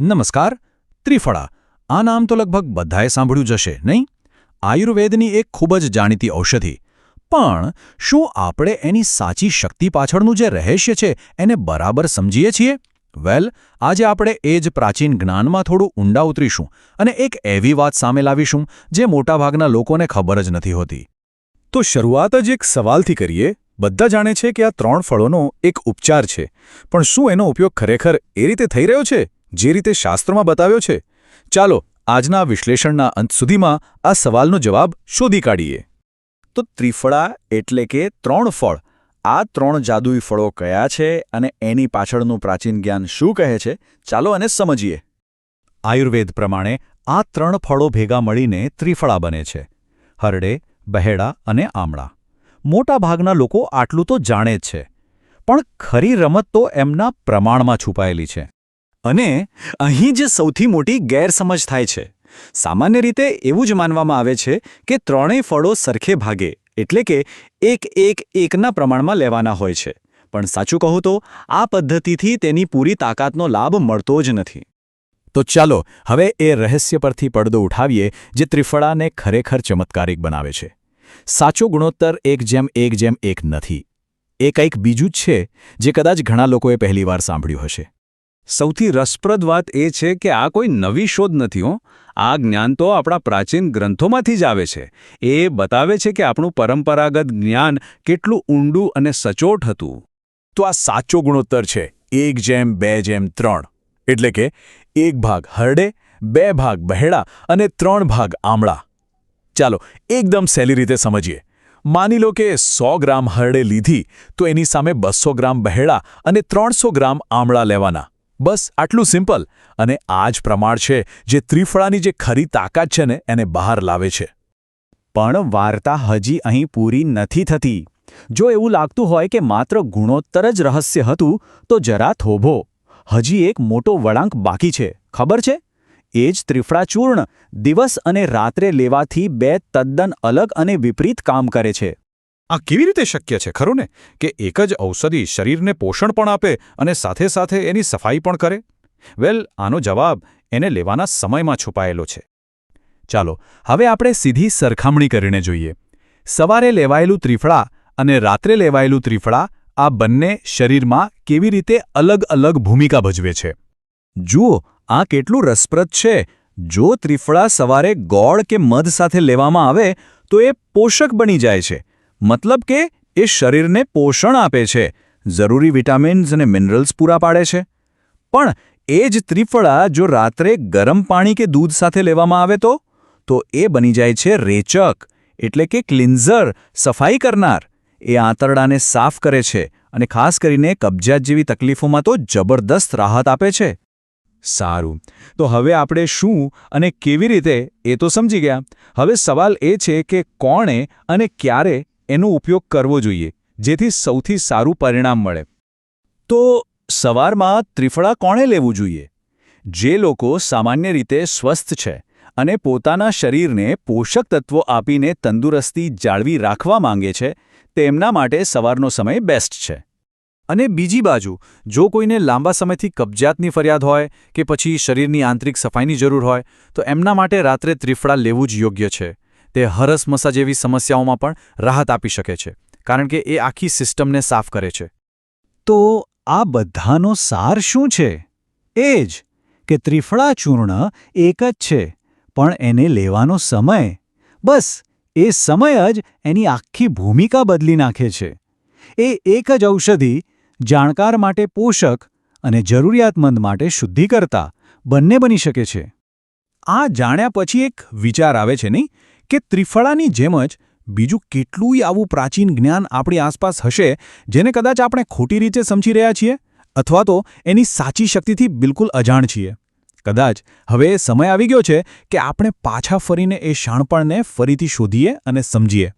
નમસ્કાર. ત્રિફળા આ નામ તો લગભગ બધાએ સાંભળ્યું જશે નહીં? આયુર્વેદની એક ખૂબ જ જાણીતી ઔષધિ. પણ શું આપણે એની સાચી શક્તિ પાછળનું જે રહસ્ય છે એને બરાબર સમજીએ છીએ? વેલ, આજે આપણે એ જ પ્રાચીન જ્ઞાનમાં થોડું ઊંડા ઉતરીશું અને એક એવી વાત સામે લાવીશું જે મોટાભાગના લોકોને ખબર જ નથી હોતી. તો શરૂઆત જ એક સવાલથી કરીએ. બધા જાણે છે કે આ 3 ફળોનો એક ઉપચાર છે, પણ શું એનો ઉપયોગ ખરેખર એ રીતે થઈ રહ્યો છે જે રીતે શાસ્ત્રોમાં બતાવ્યો છે? ચાલો આજના વિશ્લેષણના અંત સુધીમાં આ સવાલનો જવાબ શોધી કાઢીએ. તો ત્રિફળા એટલે કે 3 ફળ. આ 3 જાદુઈ ફળો કયા છે અને એની પાછળનું પ્રાચીન જ્ઞાન શું કહે છે? ચાલો એને સમજીએ. આયુર્વેદ પ્રમાણે આ 3 ફળો ભેગા મળીને ત્રિફળા બને છે: હરડે, બહેડા અને આમળા. મોટાભાગના લોકો આટલું તો જાણે જ છે, પણ ખરી રમત તો એમના પ્રમાણમાં છુપાયેલી છે. અને અહીં જ સૌથી મોટી ગેરસમજ થાય છે. સામાન્ય રીતે એવું જ માનવામાં આવે છે કે 3 ફળો સરખે ભાગે, એટલે કે એકના પ્રમાણમાં લેવાના હોય છે. પણ સાચું કહું તો આ પદ્ધતિથી તેની પૂરી તાકાતનો લાભ મળતો જ નથી. તો ચાલો હવે એ રહસ્ય પરથી પડદો ઉઠાવીએ જે ત્રિફળાને ખરેખર ચમત્કારિક બનાવે છે. સાચો ગુણોત્તર 1:1:1 નથી. એ કંઈક બીજું જ છે જે કદાચ ઘણા લોકોએ પહેલીવાર સાંભળ્યું હશે. સૌથી રસપ્રદ વાત એ છે કે આ કોઈ નવી શોધ નથી હો. આ જ્ઞાન તો આપણા પ્રાચીન ગ્રંથોમાંથી જ આવે છે. એ બતાવે છે કે આપણું પરંપરાગત જ્ઞાન કેટલું ઊંડું અને સચોટ હતું. તો આ સાચો ગુણોત્તર છે 1:2:3. એટલે કે 1 ભાગ હરડે, 2 ભાગ બહેડા અને 3 ભાગ આમળા. ચાલો એકદમ સહેલી રીતે સમજીએ. માની લો કે 100 ગ્રામ હરડે લીધી તો એની સામે 200 ગ્રામ બહેડા અને 300 ગ્રામ આમળા લેવાના. બસ આટલું સિમ્પલ. અને આ જ પ્રમાણ છે જે ત્રિફળાની જે ખરી તાકાત છે ને એને બહાર લાવે છે. પણ વાર્તા હજી અહીં પૂરી નથી થતી. જો એવું લાગતું હોય કે માત્ર ગુણોત્તર જ રહસ્ય હતું તો જરા થોભો. હજી એક મોટો વળાંક બાકી છે. ખબર છે? એ જ ત્રિફળા ચૂર્ણ દિવસ અને રાત્રે લેવાથી 2 તદ્દન અલગ અને વિપરીત કામ કરે છે. આ કેવી રીતે શક્ય છે ખરું ને, કે એક જ ઔષધિ શરીરને પોષણ પણ આપે અને સાથે સાથે એની સફાઈ પણ કરે? વેલ, આનો જવાબ એને લેવાના સમયમાં છુપાયેલો છે. ચાલો હવે આપણે સીધી સરખામણી કરીને જોઈએ. સવારે લેવાયેલું ત્રિફળા અને રાત્રે લેવાયેલું ત્રિફળા, આ બંને શરીરમાં કેવી રીતે અલગ અલગ ભૂમિકા ભજવે છે. જુઓ, આ કેટલું રસપ્રદ છે. જો ત્રિફળા સવારે ગોળ કે મધ સાથે લેવામાં આવે તો એ પોષક બની જાય છે. મતલબ કે એ શરીરને પોષણ આપે છે, જરૂરી વિટામિન્સ અને મિનરલ્સ પૂરા પાડે છે. પણ એ જ ત્રિફળા જો રાત્રે ગરમ પાણી કે દૂધ સાથે લેવામાં આવે તો એ બની જાય છે રેચક, એટલે કે ક્લિન્ઝર, સફાઈ કરનાર. એ આંતરડાને સાફ કરે છે અને ખાસ કરીને કબજિયાત જેવી તકલીફોમાં તો જબરદસ્ત રાહત આપે છે. સારું, તો હવે આપણે શું અને કેવી રીતે એ તો સમજી ગયા. હવે સવાલ એ છે કે કોણે અને ક્યારે એનો ઉપયોગ કરવો જોઈએ જેથી સૌથી સારું પરિણામ મળે. તો સવારમાં ત્રિફળા કોણે લેવું જોઈએ? જે લોકો સામાન્ય રીતે સ્વસ્થ છે અને પોતાના શરીરને પોષક તત્વો આપીને તંદુરસ્તી જાળવી રાખવા માંગે છે, તેમના માટે સવારનો સમય બેસ્ટ છે. અને બીજી બાજુ, જો કોઈને લાંબા સમયથી કબજિયાતની ફરિયાદ હોય કે પછી શરીરની આંતરિક સફાઈની જરૂર હોય તો એમના માટે રાત્રે ત્રિફળા લેવું જ યોગ્ય છે. તે હરસમસા જેવી સમસ્યાઓમાં પણ રાહત આપી શકે છે, કારણ કે એ આખી સિસ્ટમને સાફ કરે છે. તો આ બધાનો સાર શું છે? એ જ કે ત્રિફળા ચૂર્ણ એક જ છે, પણ એને લેવાનો સમય, બસ એ સમય જ એની આખી ભૂમિકા બદલી નાખે છે. એ એક જ ઔષધિ જાણકાર માટે પોષક અને જરૂરિયાતમંદ માટે શુદ્ધિકર્તા બંને બની શકે છે. આ જાણ્યા પછી એક વિચાર આવે છે નહીં, કે ત્રિફળાની જેમ જ બીજું કેટલુંય આવું પ્રાચીન જ્ઞાન આપણી આસપાસ હશે જેને કદાચ આપણે ખોટી રીતે સમજી રહ્યા છીએ અથવા તો એની સાચી શક્તિથી બિલકુલ અજાણ છીએ. કદાચ હવે સમય આવી ગયો છે કે આપણે પાછા ફરીને એ શાણપણને ફરીથી શોધીએ અને સમજીએ.